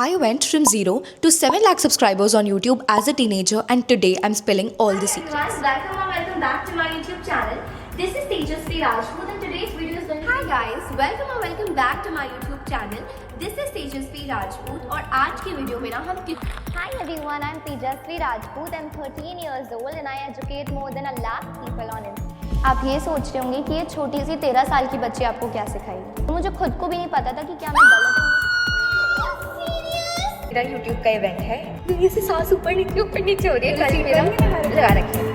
I went from 0 to 7 lakh subscribers on YouTube as a teenager, and today I'm spilling all the secrets. Welcome or welcome back to my YouTube channel. This is Tejasvi Rajput and today's video is going to... Hi guys, welcome or welcome back to my YouTube channel. This is Tejasvi Rajput और आज की video में ना हम Hi everyone, I'm Tejasvi Rajput. I'm 13 years old and I educate more than 1 lakh people on Instagram. आप ये सोच रहे होंगे कि ये छोटी सी 13 साल की बच्ची आपको क्या सिखाएगी। मुझे खुद को भी नहीं पता था कि क्या मैं गलत हूँ। मेरा YouTube का इवेंट है। दुनिया से सांस ऊपर नीचे हो रही है। कल मेरा लगा रखिए।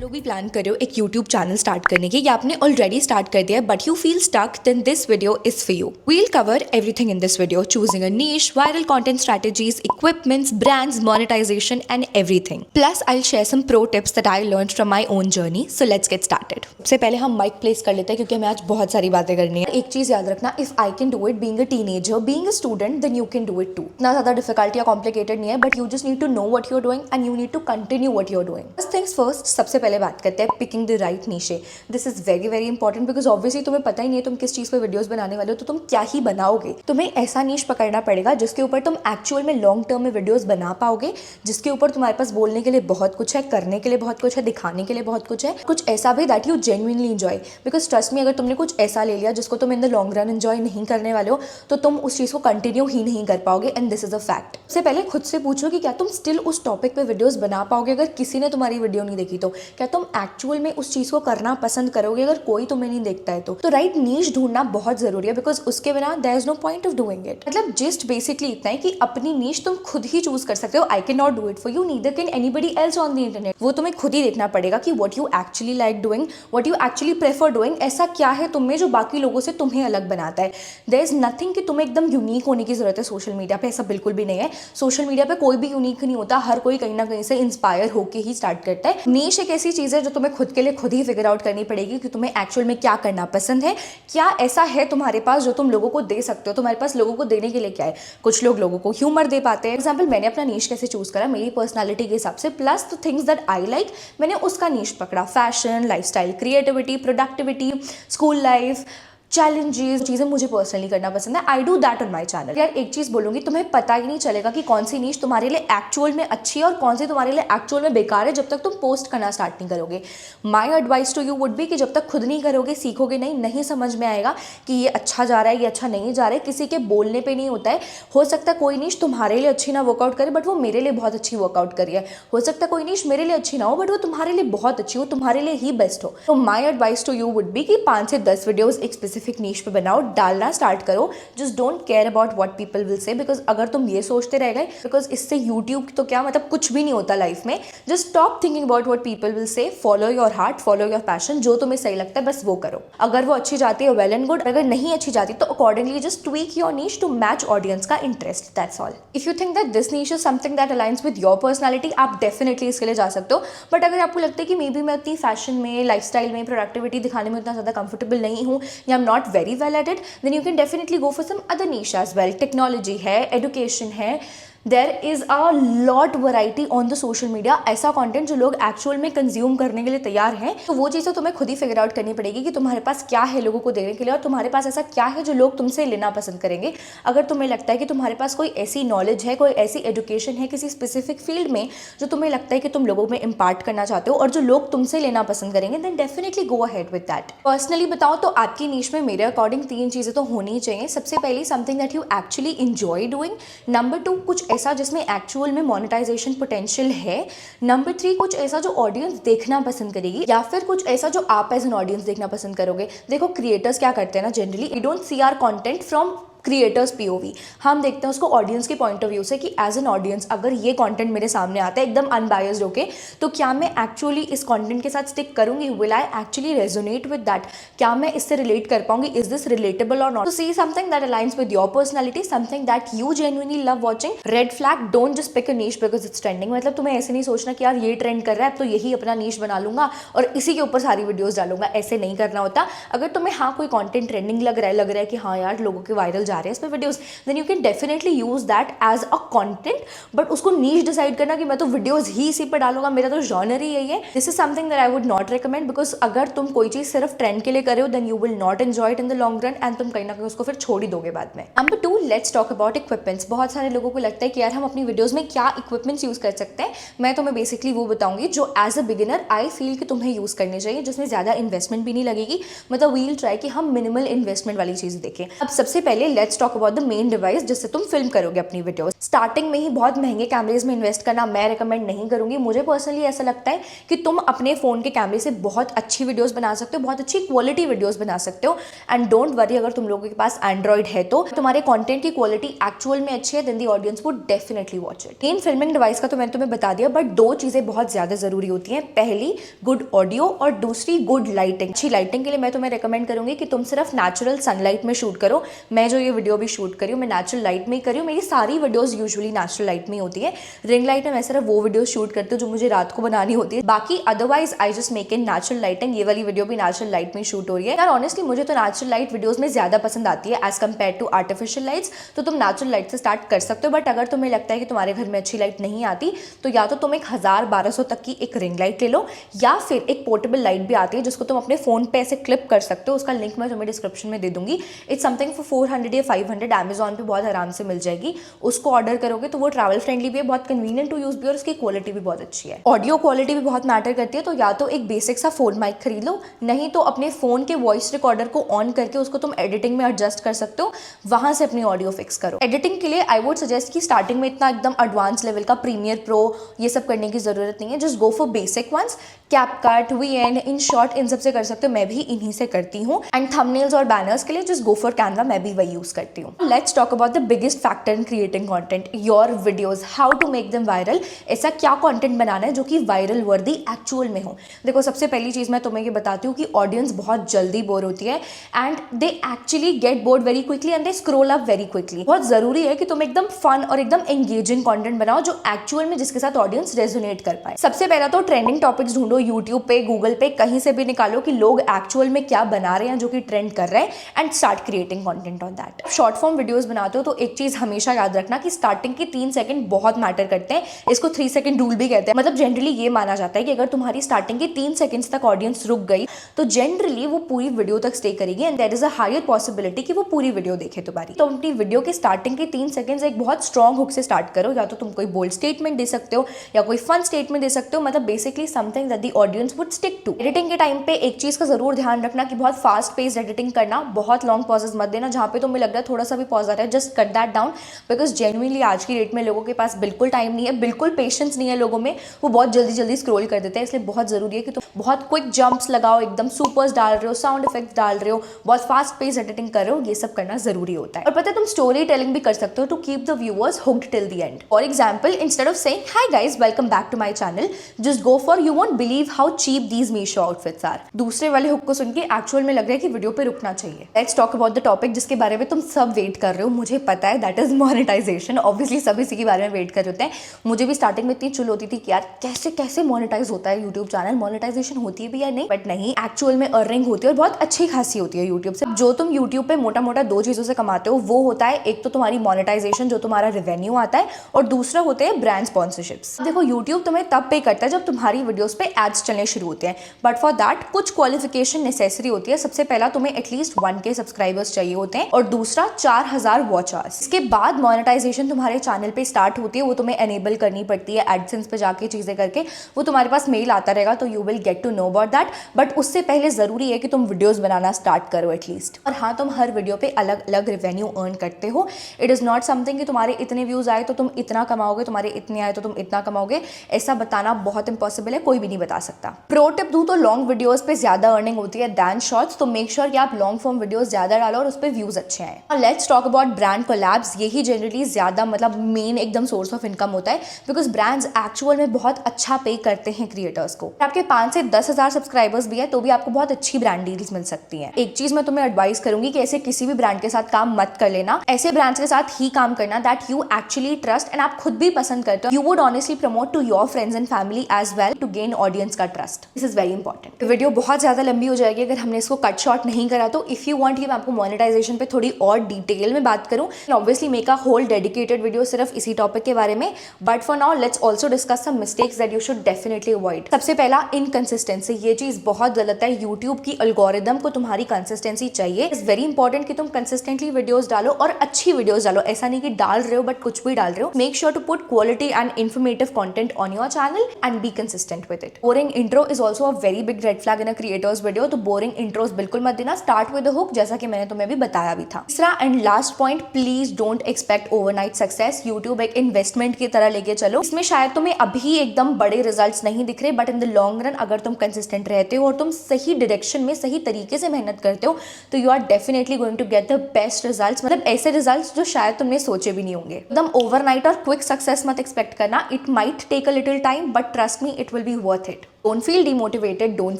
लोग भी प्लान कर रहे हो एक YouTube चैनल स्टार्ट करने की या आपने ऑलरेडी स्टार्ट कर दिया है but you feel stuck, then this video is for you. We'll cover everything in this video, choosing a niche, viral content strategies, equipments, brands, monetization and everything. Plus I'll share some pro tips that I learned from my own journey. So let's get started. सबसे पहले हम mic place कर लेते हैं क्योंकि हमें आज बहुत सारी बातें करनी है। एक चीज याद रखना, if I can do it being a teenager, being a student, then you can do it too. इतना ज्यादा डिफिकल्ट या कॉम्प्लिकेटेड नहीं है, but you just need to know what you are doing and you need to continue what you are doing. First things first, सबसे पहले बात करते हैं picking the right niche. This is very very important because obviously तुम्हें पता ही नहीं है तुम किस चीज पे वीडियोस बनाने वाले हो, तो तुम क्या ही बनाओगे। तुम्हें ऐसा नीश पकड़ना पड़ेगा जिसके ऊपर तुम एक्चुअल में लॉन्ग टर्म में वीडियोस बना पाओगे, जिसके ऊपर तुम्हारे पास बोलने के लिए बहुत कुछ है, करने के लिए बहुत कुछ है, दिखाने के लिए बहुत कुछ है, कुछ ऐसा भी that you genuinely enjoy. Because trust me, अगर तुमने कुछ ऐसा ले लिया जिसको तुम इन द लॉन्ग रन एंजॉय नहीं करने वाले हो तो तुम उस चीज़ को कंटिन्यू ही नहीं कर पाओगे, and this is a fact. सबसे पहले खुद से पूछो कि क्या तुम स्टिल उस टॉपिक पे वीडियोस बना पाओगे। अगर किसी ने तुम्हारी वीडियो नहीं देखी तो क्या तुम एक्चुअल में उस चीज़ को करना पसंद करोगे अगर कोई तुम्हें नहीं देखता है तो राइट नीश ढूंढना बहुत जरूरी है, बिकॉज उसके बिना there is no point of doing it. मतलब जस्ट बेसिकली इतना है कि अपनी नीश तुम खुद ही चूज कर सकते हो। I can not do it for you, neither can anybody else on the internet. वो तुम्हें खुद ही देखना पड़ेगा कि what you actually like doing, what you actually prefer doing. ऐसा क्या है तुम में जो बाकी लोगों से तुम्हें अलग बनाता है। देयर इज नथिंग कि तुम्हें एकदम यूनिक होने की जरूरत है सोशल मीडिया पे, ऐसा बिल्कुल भी नहीं है। सोशल मीडिया पे कोई भी यूनिक नहीं होता, हर कोई कहीं ना कहीं से इंस्पायर होकर ही स्टार्ट करता है। नीश एक ऐसी चीज है जो तुम्हें खुद के लिए खुद ही फिगर आउट करनी पड़ेगी कि तुम्हें एक्चुअल में क्या करना पसंद है, क्या ऐसा है तुम्हारे पास जो तुम लोगों को दे सकते हो। तुम्हारे पास लोगों को देने के लिए क्या है। कुछ लोग लोगों को ह्यूमर दे पाते हैं। एग्जाम्पल, मैंने अपना नीश कैसे चूज करा, मेरी पर्सनैलिटी के हिसाब से, plus the things that I like, मैंने उसका नीश पकड़ा। Fashion, lifestyle, creativity, productivity, school life, challenges, चीज़ें मुझे पर्सनली करना पसंद है। I do that on my channel. यार एक चीज़ बोलूँगी, तुम्हें पता ही नहीं चलेगा कि कौन सी नीश तुम्हारे लिए एक्चुअल में अच्छी है और कौन सी तुम्हारे लिए एक्चुअल में बेकार है जब तक तुम पोस्ट करना स्टार्ट नहीं करोगे। My advice to you would be कि जब तक खुद नहीं करोगे, सीखोगे नहीं समझ में आएगा कि ये अच्छा जा रहा है, ये अच्छा नहीं जा रहा है। किसी के बोलने पर नहीं होता है। हो सकता है कोई नीश तुम्हारे लिए अच्छी ना वर्कआउट करे बट वो मेरे लिए बहुत अच्छी वर्कआउट करी है। हो सकता है कोई नीश मेरे लिए अच्छी ना हो बट वो तुम्हारे लिए बहुत अच्छी हो, तुम्हारे लिए ही बेस्ट हो। तो my advice to you would be कि 5 से 10 वीडियोज एक स्पेसिफिक नीश पे बनाओ, डालना स्टार्ट करो। Just don't care about what people will say, because अगर तुम ये सोचते रह गए, बिकॉज इससे यूट्यूब तो क्या मतलब कुछ भी नहीं होता लाइफ में। Just stop thinking about what people will say, follow your heart, follow your passion, जो तुम्हें सही लगता है बस वो करो। अगर वो अच्छी जाती है वेल एंड गुड, अगर नहीं अच्छी जाती तो accordingly just tweak your niche to match audience का interest, that's all. If you think that this niche is something that aligns with your personality, आप डेफिनेटली इसके लिए जा सकते हो। बट अगर आपको लगता है कि मे बी मैं उतनी फैशन में, लाइफस्टाइल में, प्रोडक्टिविटी दिखाने में उतना ज़्यादा कंफर्टेबल नहीं हूँ या I am not very well at it, then you can definitely go for some other niche as well. Technology है, एजुकेशन है, there is a lot variety on the social media. ऐसा कंटेंट जो लोग actual में consume करने के लिए तैयार हैं, तो वो चीज़ें तुम्हें खुद ही फिगर आउट करनी पड़ेगी कि तुम्हारे पास क्या है लोगों को देने के लिए और तुम्हारे पास ऐसा क्या है जो लोग तुमसे लेना पसंद करेंगे। अगर तुम्हें लगता है कि तुम्हारे पास कोई ऐसी नॉलेज है, कोई ऐसी एजुकेशन है किसी स्पेसिफिक फील्ड में जो तुम्हें लगता है कि तुम लोगों में इम्पार्ट करना चाहते हो और जो लोग तुमसे लेना पसंद करेंगे, then definitely go ahead with that. Personally बताओ तो आपकी नीश में मेरे अकॉर्डिंग 3 चीज़ें तो होनी ही चाहिए। सबसे पहली, something that you actually enjoy doing. Number 2, कुछ ऐसा जिसमें एक्चुअल में मोनेटाइजेशन पोटेंशियल है। नंबर 3, कुछ ऐसा जो ऑडियंस देखना पसंद करेगी, या फिर कुछ ऐसा जो आप एज एन ऑडियंस देखना पसंद करोगे। देखो क्रिएटर्स क्या करते हैं ना, generally we don't see our content from creators POV, हम देखते हैं उसको ऑडियंस के पॉइंट ऑफ व्यू से कि एज एन ऑडियंस अगर ये कंटेंट मेरे सामने आता है एकदम अनबायस्ड होके, तो क्या मैं एक्चुअली इस कंटेंट के साथ स्टिक करूंगी, will I actually resonate with that, क्या मैं इससे रिलेट कर पाऊंगी, इज दिस रिलेटेबल और नॉट। तो see something that aligns with your personality, something that you genuinely love watching. Red flag, don't just pick a niche because it's trending. मतलब तुम्हें ऐसे नहीं सोचना कि यार ये ट्रेंड कर रहा है तो यही अपना नीश बना लूंगा और इसी के ऊपर सारी वीडियोज डालूंगा, ऐसे नहीं करना होता। अगर तुम्हें हाँ कोई कॉन्टेंट ट्रेंडिंग लग रहा है कि हाँ यार लोगों के वायरल आ रहे हैं इस पर videos, then you can definitely use that as a content, but उसको नीश डिसाइड करना कि मैं तो वीडियोस ही इसी पर डालूंगा, मेरा तो जॉनर ही यही है, this is something that I would not recommend, because अगर तुम कोई चीज सिर्फ ट्रेंड के लिए कर रहे हो then you will not enjoy it in the long run, and तुम कहीं ना कहीं उसको फिर छोड़ ही दोगे बाद में। Number 2, let's talk about equipments. बहुत सारे लोगों को लगता है कि यार हम अपनी वीडियोस में क्या इक्विपमेंट्स यूज कर सकते हैं। मैं तुम्हें बेसिकली वो बताऊंगी जो as a beginner I feel कि तुम्हें यूज करनी चाहिए, जिसमें ज्यादा इन्वेस्टमेंट भी नहीं लगेगी। मतलब वील ट्राई कि हम मिनिमल इन्वेस्टमेंट वाली चीज देखें। अब सबसे पहले let's talk about the main device जिससे तुम फिल्म करोगे अपनी वीडियो। स्टार्टिंग में ही बहुत महंगे कैमरेज में इन्वेस्ट करना मैं रिकमेंड नहीं करूंगी। मुझे पर्सनली ऐसा लगता है कि तुम अपने फोन के कैमरे से बहुत अच्छी वीडियोस बना सकते हो, बहुत अच्छी क्वालिटी वीडियोस बना सकते हो। एंड डोंट वरी, अगर तुम लोगों के पास एंड्रॉइड है तो तुम्हारे कंटेंट की क्वालिटी एक्चुअल में अच्छी है, then the audience would definitely watch it. Main filming device का तो मैंने तुम्हें बता दिया, बट 2 चीजें बहुत ज्यादा जरूरी होती हैं। पहली गुड ऑडियो और दूसरी गुड लाइटिंग। अच्छी लाइटिंग के लिए मैं तुम्हें रिकमेंड करूंगी कि तुम सिर्फ नेचुरल सनलाइट में शूट करो। मैं जो ये वीडियो भी शूट करी हूँ मैं नेचुरल लाइट में ही करी हूँ। मेरी सारी वीडियोस यूजुअली नेचुरल लाइट में होती है। रिंग लाइट में मैं सिर्फ वो वीडियो शूट करती हूँ जो मुझे रात को बनानी होती है। बाकी otherwise I just make in natural lighting. ये वाली वीडियो भी नेचुरल लाइट में शूट हो रही है। यार ऑनेस्टली मुझे तो नेचुरल लाइट वीडियोस में ज्यादा पसंद आती है as compare to artificial lights. तो तुम नेचुरल लाइट से स्टार्ट कर सकते हो, बट अगर तुम्हें लगता है कि तुम्हारे घर में अच्छी लाइट नहीं आती तो या तो तुम एक 1000-1200 तक की एक रिंग लाइट ले लो, या फिर एक पोर्टेबल लाइट भी आती है जिसको तुम अपने फोन पे ऐसे क्लिप कर सकते हो। उसका लिंक मैं तुम्हें डिस्क्रिप्शन में दे दूंगी। इट्स समथिंग फॉर 400 या 500 अमेजॉन पे बहुत आराम से मिल जाएगी। उसको ऑर्डर करोगे तो वो ट्रैवल फ्रेंडली भी है, बहुत कन्वीनियंट टू यूज भी, और उसकी क्वालिटी भी बहुत अच्छी है। ऑडियो क्वालिटी भी बहुत मैटर करती है, तो या तो एक बेसिक सा फोन माइक खरीद लो, नहीं तो अपने फोन के वॉइस रिकॉर्डर को ऑन करके उसको तुम एडिटिंग में एडजस्ट कर सकते हो, वहां से अपनी ऑडियो फिक्स करो। एडिटिंग के लिए आई वुड सजेस्ट कि स्टार्टिंग में इतना एकदम एडवांस लेवल का प्रीमियर प्रो ये सब करने की जरूरत नहीं है। Just go for basic ones. CapCut, VN, InShot इन सब से कर सकते हो। मैं भी इन्हीं से करती हूँ। एंड थंबनेल्स और बैनर्स के लिए जस्ट गो फॉर कैनवा, मैं भी वही यूज करती हूँ। Let's talk about the biggest factor in creating content, your videos, how to make them viral. ऐसा क्या कंटेंट बनाना है जो कि वायरल वर्दी एक्चुअल में हो। देखो सबसे पहली चीज मैं तुम्हें ये बताती हूँ कि ऑडियंस बहुत जल्दी बोर होती है and they actually get bored very quickly and they scroll up very quickly. बहुत जरूरी है कि तुम एकदम फन और एकदम एंगेजिंग कंटेंट बनाओ जो एक्चुअल में जिसके साथ ऑडियंस रेजोनेट कर पाए। सबसे पहला तो ट्रेंडिंग टॉपिक्स ढूंढो, यूट्यूब पे, गूगल पे, कहीं से भी निकालो कि लोग एक्चुअल में क्या बना रहे हैं जो कि ट्रेंड कर रहे हैं, and start creating content on that. Short form videos बनाते हो तो एक चीज हमेशा याद रखना कि स्टार्टिंग के 3 सेकंड बहुत मैटर करते हैं। इसको 3 सेकंड रूल भी कहते हैं। मतलब जनरली ये माना जाता है कि अगर तुम्हारी स्टार्टिंग के 3 सेकंड्स तक ऑडियंस रुक गई तो जनरली वो पूरी वीडियो तक स्टे करेगी, and there is a higher possibility कि वो पूरी वीडियो देखे तुम्हारी। तो अपनी वीडियो के स्टार्टिंग के 3 सेकंड्स एक बहुत स्ट्रॉन्ग हुक से स्टार्ट करो। या तो तुम कोई बोल्ड स्टेटमेंट दे सकते हो या कोई फन स्टेटमेंट दे सकते हो, मतलब basically something that the audience would stick to. Editing के टाइम पे एक चीज का जरूर ध्यान रखना कि बहुत फास्ट पेस्ड एडिटिंग करना, बहुत लॉन्ग पॉजेस मत देना। जहां पे तुम्हें लग रहा है थोड़ा सा भी पॉज आ रहा है, just cut that down, because genuinely आज की डेट में लोगों के पास बिल्कुल टाइम नहीं है, बिल्कुल पेशेंस नहीं है लोगों में, वो बहुत जल्दी जल्दी स्क्रॉल कर देते हैं। इसलिए बहुत जरूरी है कि तुम बहुत क्विक जंप्स लगाओ, एकदम सुपर्स डाल रहे हो, साउंड इफेक्ट्स डाल रहे हो, बहुत फास्ट पेस एडिटिंग कर रहे हो, ये सब करना जरूरी होता है। और पता है तुम स्टोरी टेलिंग भी कर सकते हो to keep the viewers hooked till the end. For example, instead of saying hi guys welcome back to my channel, just go for you won't believe how cheap these Meesho outfits are. दूसरे वाले hook को सुन के actual में लग रहा है कि video पे रुकना चाहिए। Let's talk about the topic जिसके बारे में तुम सब वेट कर रहे हो, मुझे पता है, दैट इज मोनेटाइजेशन। ऑब्वियसली सभी इसी के बारे में वेट कर रहे होते हैं। मुझे भी स्टार्टिंग में इतनी चुल होती थी कि यार कैसे कैसे मोनेटाइज होता है यूट्यूब चैनल, मोनेटाइजेशन होती है भी या नहीं, बट नहीं, एक्चुअल में अर्निंग होती है और बहुत अच्छी खासी होती है यूट्यूब से। जो तुम यूट्यूब पे मोटा मोटा 2 चीजों से कमाते हो वो होता है एक तो तुम्हारी मोनेटाइजेशन जो तुम्हारा रेवेन्यू आता है, और दूसरा होते हैं ब्रांड स्पॉन्सरशिप्स। देखो यूट्यूब तुम्हें तब पे करता है जब तुम्हारी वीडियोस पे एड्स चलने शुरू होते हैं, बट फॉर दैट कुछ क्वालिफिकेशन नेसेसरी होती है। सबसे पहला तुम्हें एटलीस्ट 1K सब्सक्राइबर्स चाहिए होते हैं, और दूसरा 4000 वॉच आवर्स। इसके बाद मोनेटाइजेशन तुम्हारे चैनल पे स्टार्ट होती है, वो तुम्हें एनेबल करनी पड़ती है एडसेंस पे जाके चीजें करके, वो तुम्हारे पास मेल आता रहेगा तो you will get to know about that. But उससे पहले जरूरी है कि तुम वीडियोस बनाना स्टार्ट करो एटलीस्ट। और हाँ, तुम हर वीडियो पे अलग अलग रेवेन्यू अर्न करते हो। इट इज नॉट समथिंग कि तुम्हारे इतने व्यूज आए तो तुम इतना कमाओगे, तुम्हारे इतने आए तो तुम इतना कमाओगे। ऐसा बताना बहुत इंपॉसिबल है, कोई भी नहीं बता सकता। प्रो टिप दूं तो लॉन्ग वीडियोस पे ज्यादा अर्निंग होती है दैन शॉर्ट्स, तो मेक श्योर कि आप लॉन्ग फॉर्म वीडियोस ज्यादा डालो और उस पर व्यूज अच्छे आए। और let's talk about brand collabs. यही जनरली ज्यादा मतलब मेन एकदम सोर्स ऑफ इनकम होता है, बिकॉज ब्रांड्स एक्चुअल में बहुत अच्छा पे करते हैं क्रिएटर्स को। आपके 5 से 10 हजार सब्सक्राइबर्स भी है तो भी आपको बहुत अच्छी ब्रांड डील्स मिल सकती हैं। एक चीज मैं तुम्हें एडवाइस करूंगी कि ऐसे किसी भी ब्रांड के साथ काम मत कर लेना। ऐसे ब्रांड्स के साथ ही काम करना that you actually trust and आप खुद भी पसंद करते हो। You would honestly promote to your friends and family as well to gain audience का trust. This is very important. Video बहुत ज्यादा लंबी हो जाएगी अगर हमने इसको कट शॉर्ट नहीं करा तो। इफ यू वांट कि मैं आपको मोनेटाइजेशन पे थोड़ी और डिटेल में बात करूं, obviously make a whole dedicated video सिर्फ इसी टॉपिक के बारे में, but for now let's also discuss some mistakes that you should definitely avoid. सबसे पहला, इनकंसिस्टेंसी। ये चीज बहुत गलत है। यूट्यूब की एल्गोरिदम को तुम्हारी कंसिस्टेंसी चाहिए। इट्स वेरी इंपॉर्टेंट कि तुम कंसिस्टेंटली वीडियोस डालो और अच्छी वीडियोस डालो। ऐसा नहीं कि डाल रहे हो बट कुछ भी डाल रहे हो। Make sure to put quality and informative content on your channel and be consistent with it. Boring intro is also a very big red flag in a creator's video. तो बोरिंग इंट्रोस बिल्कुल मत देना। Start with the hook, जैसा कि मैंने तुम्हें भी बताया भी था। तीसरा and last point, please don't expect overnight success. YouTube एक इन्वेस्टमेंट की तरह लेके चलो। इसमें शायद तुम्हें अभी एकदम बड़े रिजल्ट्स नहीं दिख रहे, but in the long run अगर तुम कंसिस्टेंट रहते हो और तुम सही डायरेक्शन में सही तरीके से मेहनत करते हो तो you are definitely going to get the best results. मतलब ऐसे रिजल्ट्स जो शायद तुमने सोचे भी नहीं होंगे। एकदम ओवरनाइट और क्विक सक्सेस मत एक्सपेक्ट करना। It might take a little time, but trust me, it will be worth it. Don't feel demotivated, don't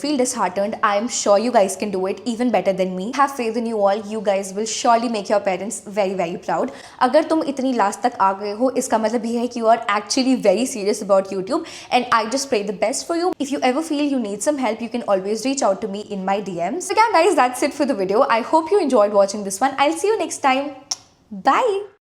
feel disheartened. I am sure you guys can do it even better than me. Have faith in you all. You guys will surely make your parents very, very proud. अगर तुम इतनी last तक आ गए हो, इसका मतलब ये है कि you are actually very serious about YouTube, and I just pray the best for you. If you ever feel you need some help, you can always reach out to me in my DMs. So yeah guys, that's it for the video. I hope you enjoyed watching this one. I'll see you next time. Bye.